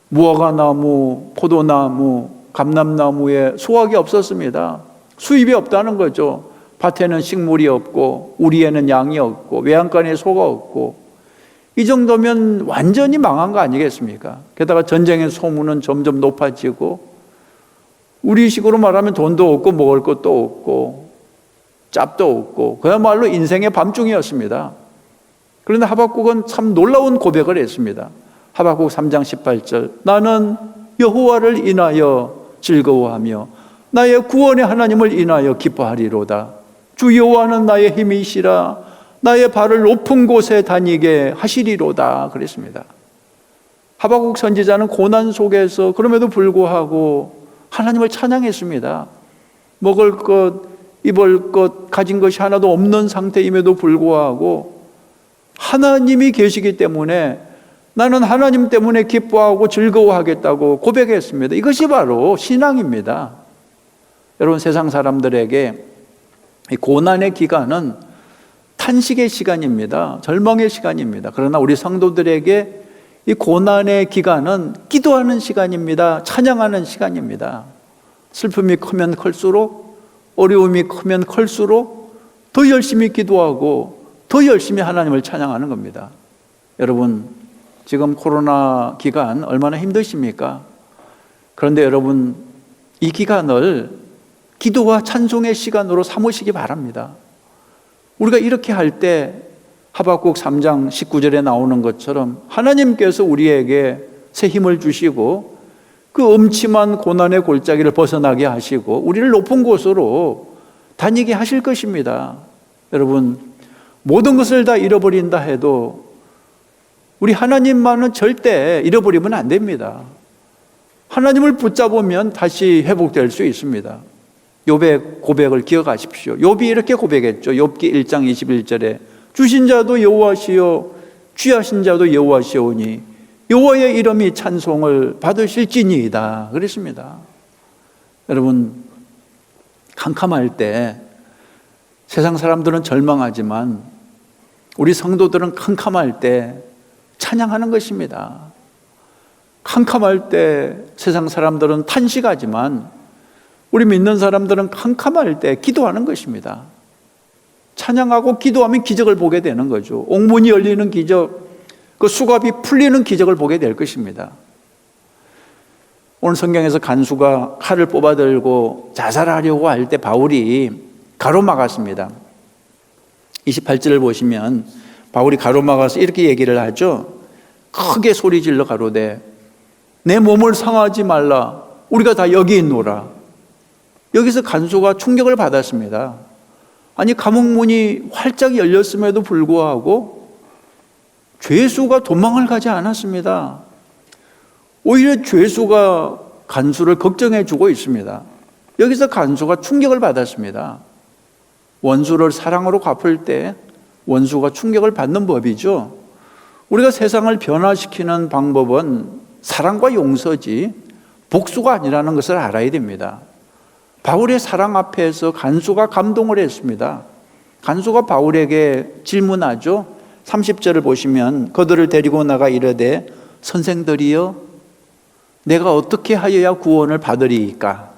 무화과 나무, 포도나무, 감람나무에 수확이 없었습니다. 수입이 없다는 거죠. 밭에는 식물이 없고 우리에는 양이 없고 외양간에 소가 없고, 이 정도면 완전히 망한 거 아니겠습니까? 게다가 전쟁의 소문은 점점 높아지고 우리식으로 말하면 돈도 없고 먹을 것도 없고 짭도 없고 그야말로 인생의 밤중이었습니다. 그런데 하박국은 참 놀라운 고백을 했습니다. 하박국 3장 18절 나는 여호와를 인하여 즐거워하며 나의 구원의 하나님을 인하여 기뻐하리로다. 주 여호와는 나의 힘이시라. 나의 발을 높은 곳에 다니게 하시리로다 그랬습니다. 하박국 선지자는 고난 속에서 그럼에도 불구하고 하나님을 찬양했습니다. 먹을 것, 입을 것, 가진 것이 하나도 없는 상태임에도 불구하고 하나님이 계시기 때문에 나는 하나님 때문에 기뻐하고 즐거워하겠다고 고백했습니다. 이것이 바로 신앙입니다. 여러분, 세상 사람들에게 이 고난의 기간은 탄식의 시간입니다. 절망의 시간입니다. 그러나 우리 성도들에게 이 고난의 기간은 기도하는 시간입니다. 찬양하는 시간입니다. 슬픔이 크면 클수록, 어려움이 크면 클수록 더 열심히 기도하고 더 열심히 하나님을 찬양하는 겁니다. 여러분, 지금 코로나 기간 얼마나 힘드십니까? 그런데 여러분, 이 기간을 기도와 찬송의 시간으로 삼으시기 바랍니다. 우리가 이렇게 할 때 하박국 3장 19절에 나오는 것처럼 하나님께서 우리에게 새 힘을 주시고 그 음침한 고난의 골짜기를 벗어나게 하시고 우리를 높은 곳으로 다니게 하실 것입니다. 여러분, 모든 것을 다 잃어버린다 해도 우리 하나님만은 절대 잃어버리면 안 됩니다. 하나님을 붙잡으면 다시 회복될 수 있습니다. 욥의 고백을 기억하십시오. 욥이 이렇게 고백했죠. 욥기 1장 21절에 주신 자도 여호와시요 취하신 자도 여호와시오니 여호와의 이름이 찬송을 받으실지니이다 그랬습니다. 여러분, 캄캄할 때 세상 사람들은 절망하지만 우리 성도들은 캄캄할 때 찬양하는 것입니다. 캄캄할 때 세상 사람들은 탄식하지만 우리 믿는 사람들은 캄캄할 때 기도하는 것입니다. 찬양하고 기도하면 기적을 보게 되는 거죠. 옥문이 열리는 기적, 그 수갑이 풀리는 기적을 보게 될 것입니다. 오늘 성경에서 간수가 칼을 뽑아들고 자살하려고 할 때 바울이 가로막았습니다. 28절을 보시면 바울이 가로막아서 이렇게 얘기를 하죠. 크게 소리질러 가로되 내 몸을 상하지 말라. 우리가 다 여기 있노라. 여기서 간수가 충격을 받았습니다. 아니, 감옥문이 활짝 열렸음에도 불구하고 죄수가 도망을 가지 않았습니다. 오히려 죄수가 간수를 걱정해 주고 있습니다. 여기서 간수가 충격을 받았습니다. 원수를 사랑으로 갚을 때 원수가 충격을 받는 법이죠. 우리가 세상을 변화시키는 방법은 사랑과 용서지 복수가 아니라는 것을 알아야 됩니다. 바울의 사랑 앞에서 간수가 감동을 했습니다. 간수가 바울에게 질문하죠. 30절을 보시면 그들을 데리고 나가 이르되 선생들이여 내가 어떻게 하여야 구원을 받으리이까?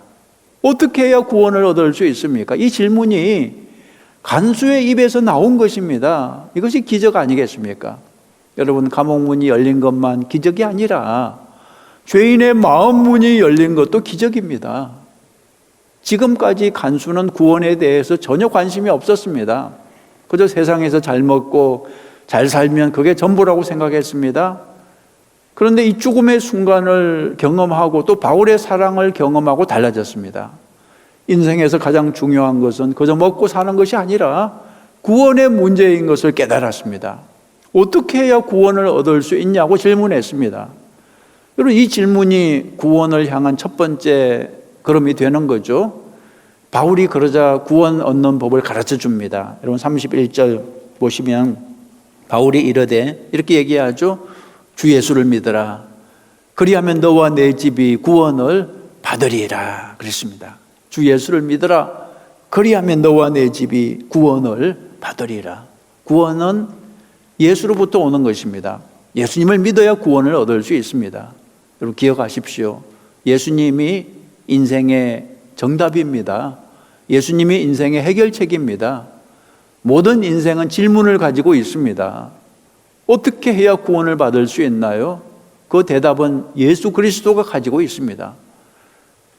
어떻게 해야 구원을 얻을 수 있습니까? 이 질문이 간수의 입에서 나온 것입니다. 이것이 기적 아니겠습니까? 여러분, 감옥문이 열린 것만 기적이 아니라 죄인의 마음 문이 열린 것도 기적입니다. 지금까지 간수는 구원에 대해서 전혀 관심이 없었습니다. 그저 세상에서 잘 먹고 잘 살면 그게 전부라고 생각했습니다. 그런데 이 죽음의 순간을 경험하고 또 바울의 사랑을 경험하고 달라졌습니다. 인생에서 가장 중요한 것은 그저 먹고 사는 것이 아니라 구원의 문제인 것을 깨달았습니다. 어떻게 해야 구원을 얻을 수 있냐고 질문했습니다. 여러분, 이 질문이 구원을 향한 첫 번째 걸음이 되는 거죠. 바울이 그러자 구원 얻는 법을 가르쳐 줍니다. 여러분, 31절 보시면 바울이 이르되 이렇게 얘기하죠. 주 예수를 믿으라. 그리하면 너와 내 집이 구원을 받으리라 그랬습니다. 주 예수를 믿으라. 그리하면 너와 내 집이 구원을 받으리라. 구원은 예수로부터 오는 것입니다. 예수님을 믿어야 구원을 얻을 수 있습니다. 여러분, 기억하십시오. 예수님이 인생의 정답입니다. 예수님이 인생의 해결책입니다. 모든 인생은 질문을 가지고 있습니다. 어떻게 해야 구원을 받을 수 있나요? 그 대답은 예수 그리스도가 가지고 있습니다.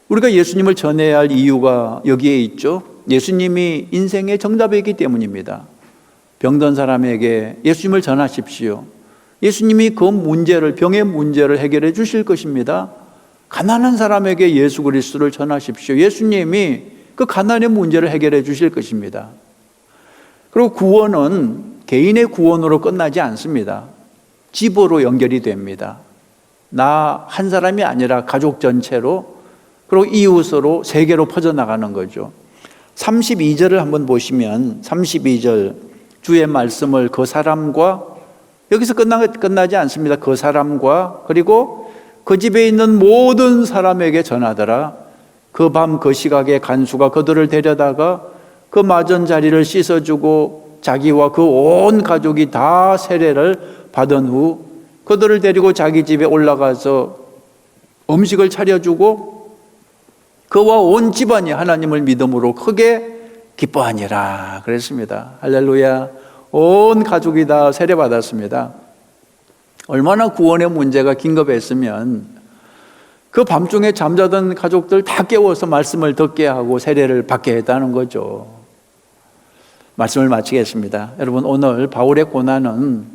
우리가 예수님을 전해야 할 이유가 여기에 있죠. 예수님이 인생의 정답이기 때문입니다. 병든 사람에게 예수님을 전하십시오. 예수님이 그 문제를, 병의 문제를 해결해 주실 것입니다. 가난한 사람에게 예수 그리스도를 전하십시오. 예수님이 그 가난의 문제를 해결해 주실 것입니다. 그리고 구원은 개인의 구원으로 끝나지 않습니다. 집으로 연결이 됩니다. 나 한 사람이 아니라 가족 전체로, 그리고 이웃으로, 세계로 퍼져나가는 거죠. 32절을 한번 보시면 32절 주의 말씀을 그 사람과, 여기서 끝나지 않습니다. 그 사람과 그리고 그 집에 있는 모든 사람에게 전하더라. 그 밤 그 시각에 간수가 그들을 데려다가 그 맞은 자리를 씻어주고 자기와 그 온 가족이 다 세례를 받은 후 그들을 데리고 자기 집에 올라가서 음식을 차려주고 그와 온 집안이 하나님을 믿음으로 크게 기뻐하니라 그랬습니다. 할렐루야. 온 가족이 다 세례 받았습니다. 얼마나 구원의 문제가 긴급했으면 그 밤중에 잠자던 가족들 다 깨워서 말씀을 듣게 하고 세례를 받게 했다는 거죠. 말씀을 마치겠습니다. 여러분, 오늘 바울의 고난은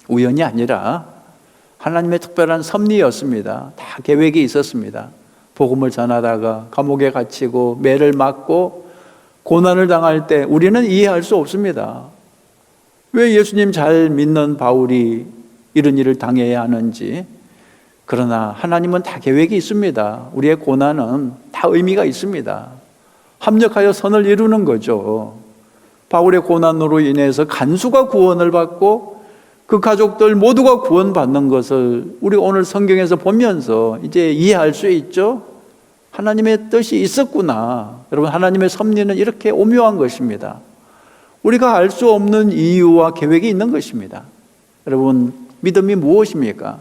우연이 아니라 하나님의 특별한 섭리였습니다. 다 계획이 있었습니다. 복음을 전하다가 감옥에 갇히고 매를 맞고 고난을 당할 때 우리는 이해할 수 없습니다. 왜 예수님 잘 믿는 바울이 이런 일을 당해야 하는지. 그러나 하나님은 다 계획이 있습니다. 우리의 고난은 다 의미가 있습니다. 합력하여 선을 이루는 거죠. 바울의 고난으로 인해서 간수가 구원을 받고 그 가족들 모두가 구원받는 것을 우리 오늘 성경에서 보면서 이제 이해할 수 있죠. 하나님의 뜻이 있었구나. 여러분, 하나님의 섭리는 이렇게 오묘한 것입니다. 우리가 알 수 없는 이유와 계획이 있는 것입니다. 여러분, 믿음이 무엇입니까?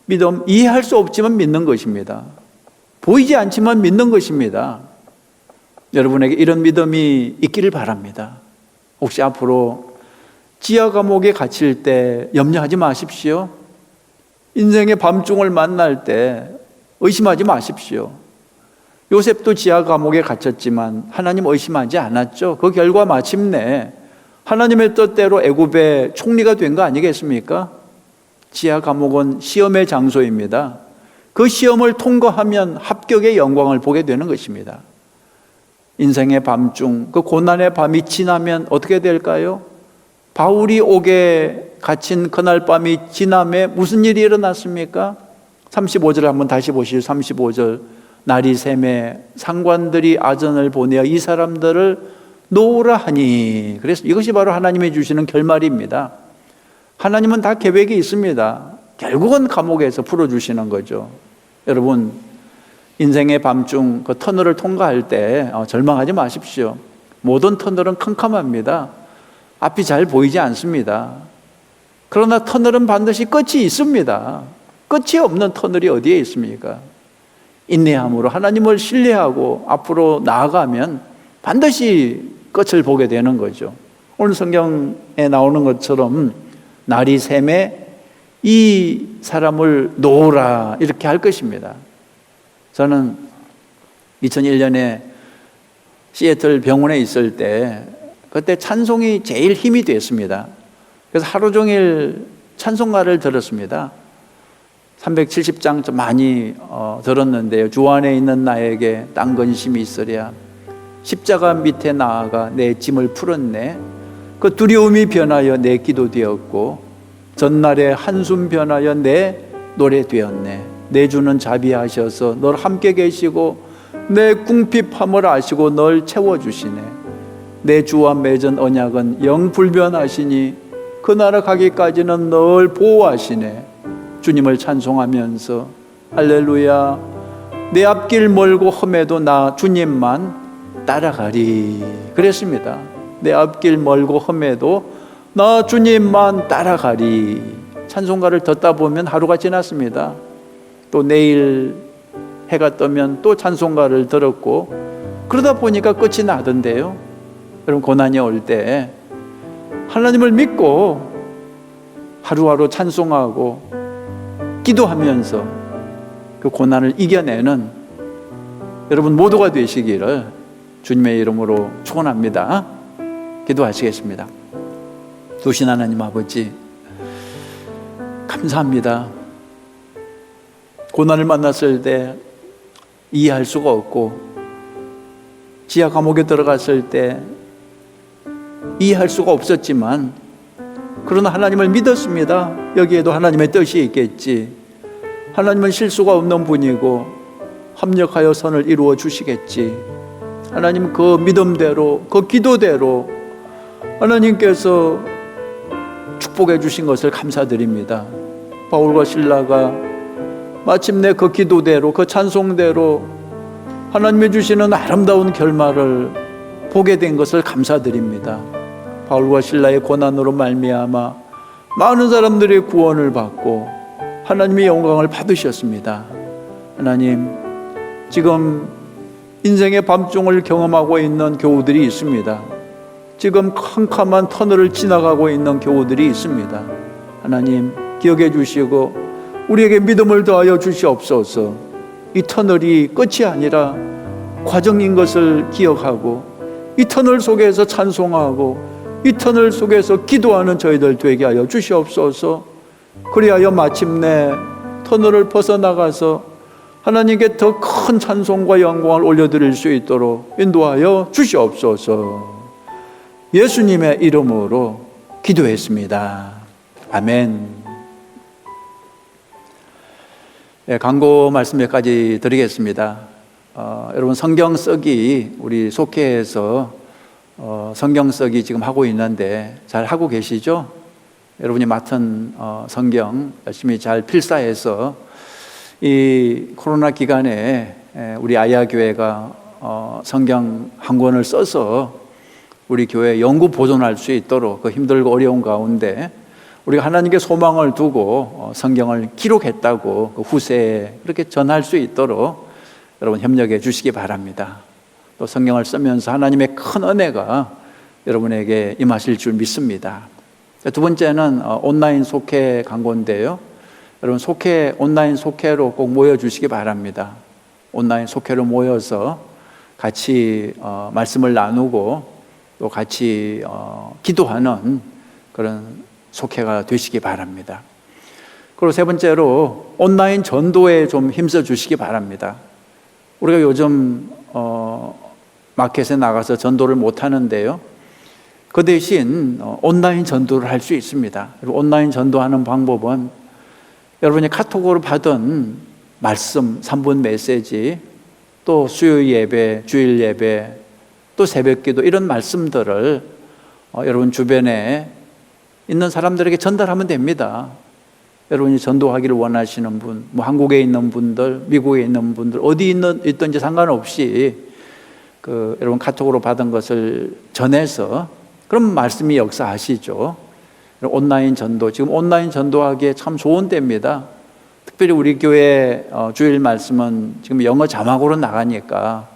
믿음, 이해할 수 없지만 믿는 것입니다. 보이지 않지만 믿는 것입니다. 여러분에게 이런 믿음이 있기를 바랍니다. 혹시 앞으로 지하 감옥에 갇힐 때 염려하지 마십시오. 인생의 밤중을 만날 때 의심하지 마십시오. 요셉도 지하 감옥에 갇혔지만 하나님 의심하지 않았죠. 그 결과 마침내 하나님의 뜻대로 애굽의 총리가 된 거 아니겠습니까? 지하 감옥은 시험의 장소입니다. 그 시험을 통과하면 합격의 영광을 보게 되는 것입니다. 인생의 밤중, 그 고난의 밤이 지나면 어떻게 될까요? 바울이 옥에 갇힌 그날 밤이 지남에 무슨 일이 일어났습니까? 35절 한번 다시 보시죠. 35절. 날이 새매 상관들이 아전을 보내어 이 사람들을 놓으라 하니. 그래서 이것이 바로 하나님이 주시는 결말입니다. 하나님은 다 계획이 있습니다. 결국은 감옥에서 풀어주시는 거죠. 여러분, 인생의 밤중 그 터널을 통과할 때 절망하지 마십시오. 모든 터널은 캄캄합니다. 앞이 잘 보이지 않습니다. 그러나 터널은 반드시 끝이 있습니다. 끝이 없는 터널이 어디에 있습니까? 인내함으로 하나님을 신뢰하고 앞으로 나아가면 반드시 끝을 보게 되는 거죠. 오늘 성경에 나오는 것처럼 날이 새매 이 사람을 놓으라 이렇게 할 것입니다. 저는 2001년에 시애틀 병원에 있을 때 그때 찬송이 제일 힘이 됐습니다. 그래서 하루 종일 찬송가를 들었습니다. 370장 좀 많이 들었는데요. 주 안에 있는 나에게 딴 근심이 있으랴. 십자가 밑에 나아가 내 짐을 풀었네. 그 두려움이 변하여 내 기도 되었고 전날의 한숨 변하여 내 노래 되었네. 내 주는 자비하셔서 널 함께 계시고 내 궁핍함을 아시고 널 채워주시네. 내 주와 맺은 언약은 영불변하시니 그 나라 가기까지는 널 보호하시네. 주님을 찬송하면서 할렐루야 내 앞길 멀고 험해도 나 주님만 따라가리 그랬습니다. 내 앞길 멀고 험해도 나 주님만 따라가리. 찬송가를 듣다 보면 하루가 지났습니다. 또 내일 해가 뜨면 또 찬송가를 들었고 그러다 보니까 끝이 나던데요. 여러분, 고난이 올 때 하나님을 믿고 하루하루 찬송하고 기도하면서 그 고난을 이겨내는 여러분 모두가 되시기를 주님의 이름으로 축원합니다. 기도하시겠습니다. 두신 하나님 아버지, 감사합니다. 고난을 만났을 때 이해할 수가 없고 지하 감옥에 들어갔을 때 이해할 수가 없었지만 그러나 하나님을 믿었습니다. 여기에도 하나님의 뜻이 있겠지. 하나님은 실수가 없는 분이고 합력하여 선을 이루어 주시겠지. 하나님 그 믿음대로 그 기도대로 하나님께서 축복해 주신 것을 감사드립니다. 바울과 실라가 마침내 그 기도대로 그 찬송대로 하나님이 주시는 아름다운 결말을 보게 된 것을 감사드립니다. 바울과 실라의 고난으로 말미암아 많은 사람들이 구원을 받고 하나님의 영광을 받으셨습니다. 하나님, 지금 인생의 밤중을 경험하고 있는 교우들이 있습니다. 지금 캄캄한 터널을 지나가고 있는 교우들이 있습니다. 하나님, 기억해 주시고 우리에게 믿음을 더하여 주시옵소서. 이 터널이 끝이 아니라 과정인 것을 기억하고 이 터널 속에서 찬송하고 이 터널 속에서 기도하는 저희들 되게 하여 주시옵소서. 그리하여 마침내 터널을 벗어나가서 하나님께 더 큰 찬송과 영광을 올려드릴 수 있도록 인도하여 주시옵소서. 예수님의 이름으로 기도했습니다. 아멘. 광고 말씀 몇 가지 드리겠습니다. 여러분 성경 쓰기 우리 속회에서 성경 쓰기 지금 하고 있는데 잘 하고 계시죠? 여러분이 맡은 성경 열심히 잘 필사해서 이 코로나 기간에 우리 아야 교회가 성경 한 권을 써서 우리 교회 영구 보존할 수 있도록 그 힘들고 어려운 가운데 우리가 하나님께 소망을 두고 성경을 기록했다고 그 후세에 그렇게 전할 수 있도록 여러분 협력해 주시기 바랍니다. 또 성경을 쓰면서 하나님의 큰 은혜가 여러분에게 임하실 줄 믿습니다. 두 번째는 온라인 속회 광고인데요. 여러분 온라인 속회로 꼭 모여주시기 바랍니다. 온라인 속회로 모여서 같이 말씀을 나누고 또 같이 기도하는 그런 속회가 되시기 바랍니다. 그리고 세 번째로 온라인 전도에 좀 힘써 주시기 바랍니다. 우리가 요즘 마켓에 나가서 전도를 못 하는데요. 그 대신 온라인 전도를 할 수 있습니다. 그리고 온라인 전도하는 방법은 여러분이 카톡으로 받은 말씀, 3분 메시지, 또 수요 예배, 주일 예배, 또 새벽 기도 이런 말씀들을 여러분 주변에 있는 사람들에게 전달하면 됩니다. 여러분이 전도하기를 원하시는 분, 뭐 한국에 있는 분들, 미국에 있는 분들, 어디 있든지 상관없이 여러분 카톡으로 받은 것을 전해서 그럼 말씀이 역사하시죠. 온라인 전도, 지금 온라인 전도하기에 참 좋은 때입니다. 특별히 우리 교회 주일 말씀은 지금 영어 자막으로 나가니까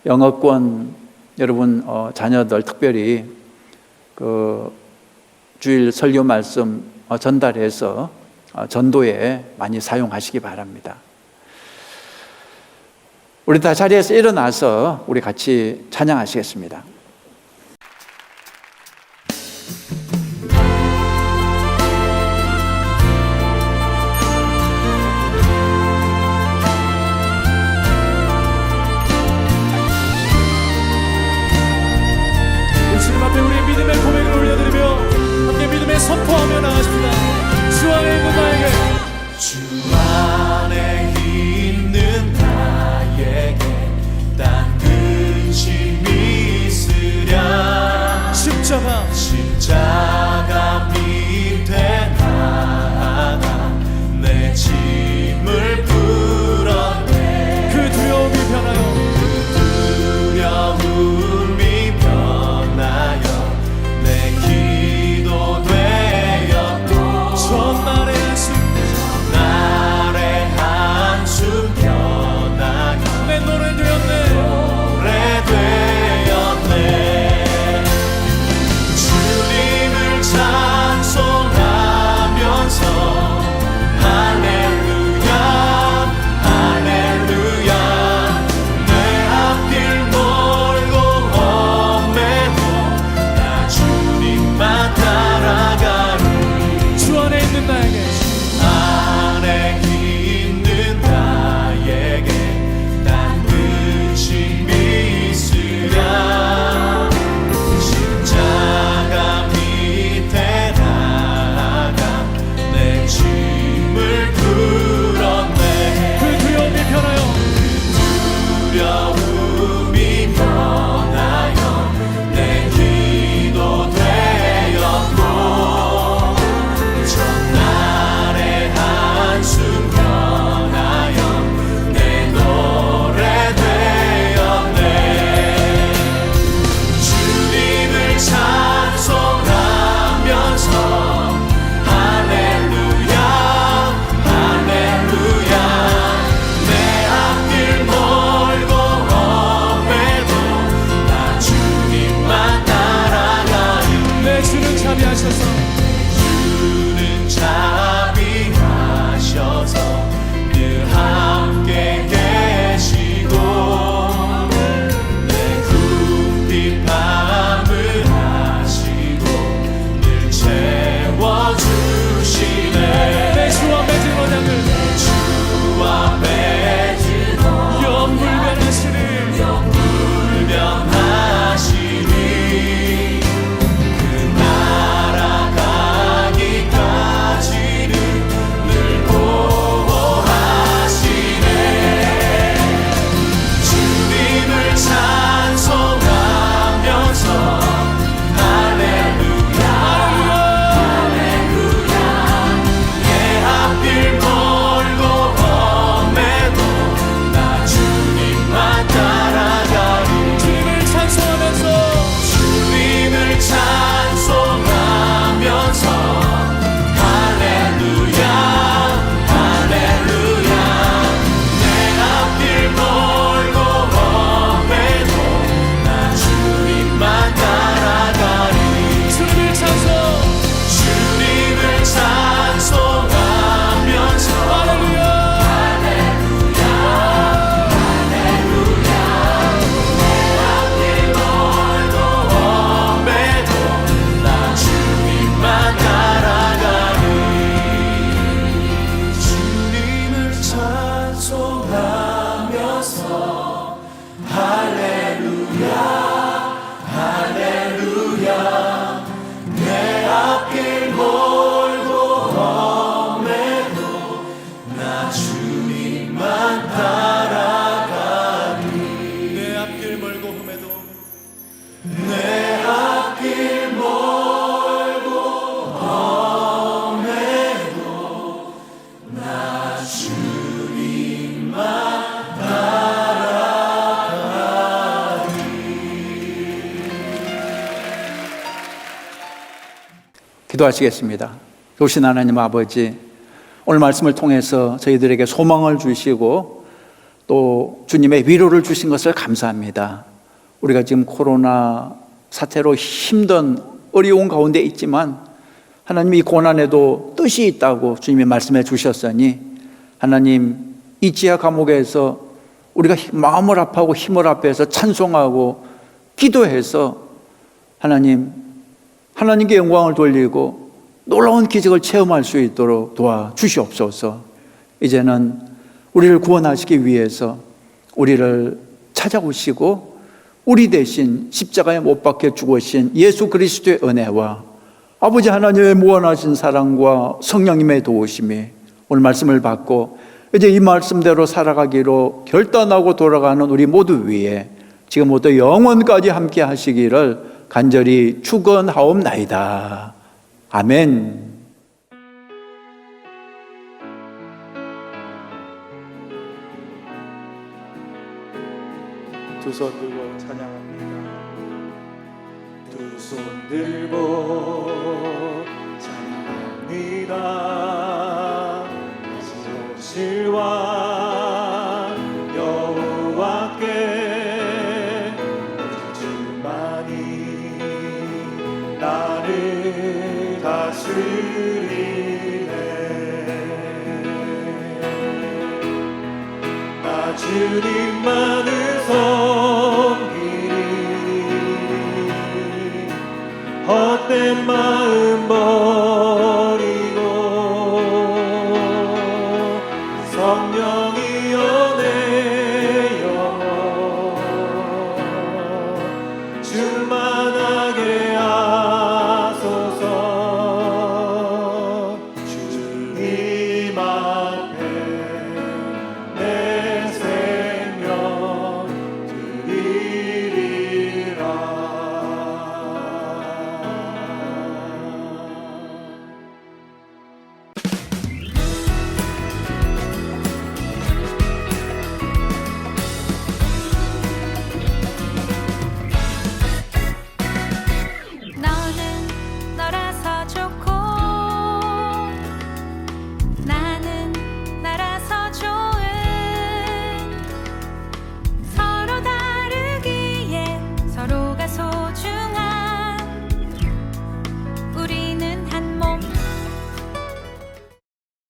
영어권 여러분 자녀들 특별히 주일 설교 말씀 전달해서 전도에 많이 사용하시기 바랍니다. 우리 다 자리에서 일어나서 우리 같이 찬양하시겠습니다. 주님 앞에 우리의 믿음의 고백을 올려드리며 함께 믿음의 선포하며 나가십니다. 주 안에 있는 나에게, 주 안에 있는 나에게 딴 근심이 있으랴. 십자가 밑에 나아가 내 짐을 풀었네. 그 두려움이 변하여 내 기도 되었고 전날의 한숨 변하여 내 노래 되었네. 주님을 찬송하면서 할렐루야 할렐루야. 내 앞길 멀고 험해도 나 주님만 따라가리. 주 안에 있는 나에게, 안에 있는 나에게 난 근심이 있으랴. 십자가 밑에 나아가 내 짐을 풀었네. 그 두려움이 변하여 내 기도 되었고 전날의 한숨 변하여 내 노래 되었네. 주님을 찬송하면서 할렐루야 할렐루야. 내 앞길 멀고 험해도 나 주님만 따라가리. 내 주는 자비하셔서 늘 함께 계시고 내 궁핍 밤을 하시고 늘 채워주시네. 내 주와 맺은 언약을 영불변하시니 그 나라가 기도하시겠습니다. 좋으신 하나님 아버지, 오늘 말씀을 통해서 저희들에게 소망을 주시고 또 주님의 위로를 주신 것을 감사합니다. 우리가 지금 코로나 사태로 힘든 어려운 가운데 있지만 하나님 이 고난에도 뜻이 있다고 주님이 말씀해 주셨으니 하나님 이 지하 감옥에서 우리가 마음을 아파하고 힘을 합해서 찬송하고 기도해서 하나님께 영광을 돌리고 놀라운 기적을 체험할 수 있도록 도와주시옵소서. 이제는 우리를 구원하시기 위해서 우리를 찾아오시고 우리 대신 십자가에 못 박혀 죽으신 예수 그리스도의 은혜와 아버지 하나님의 무한하신 사랑과 성령님의 도우심이 오늘 말씀을 받고 이제 이 말씀대로 살아가기로 결단하고 돌아가는 우리 모두 위에 지금부터 영원까지 함께 하시기를 간절히 축원하옵나이다. 아멘. 두 손 들고 찬양합니다. 두 손 들고 찬양합니다. 오실 왕 여호와께 주만이 나를 다스리네. 나 주님만을 헛된 마음 버리고 성령이여 내 영혼 주만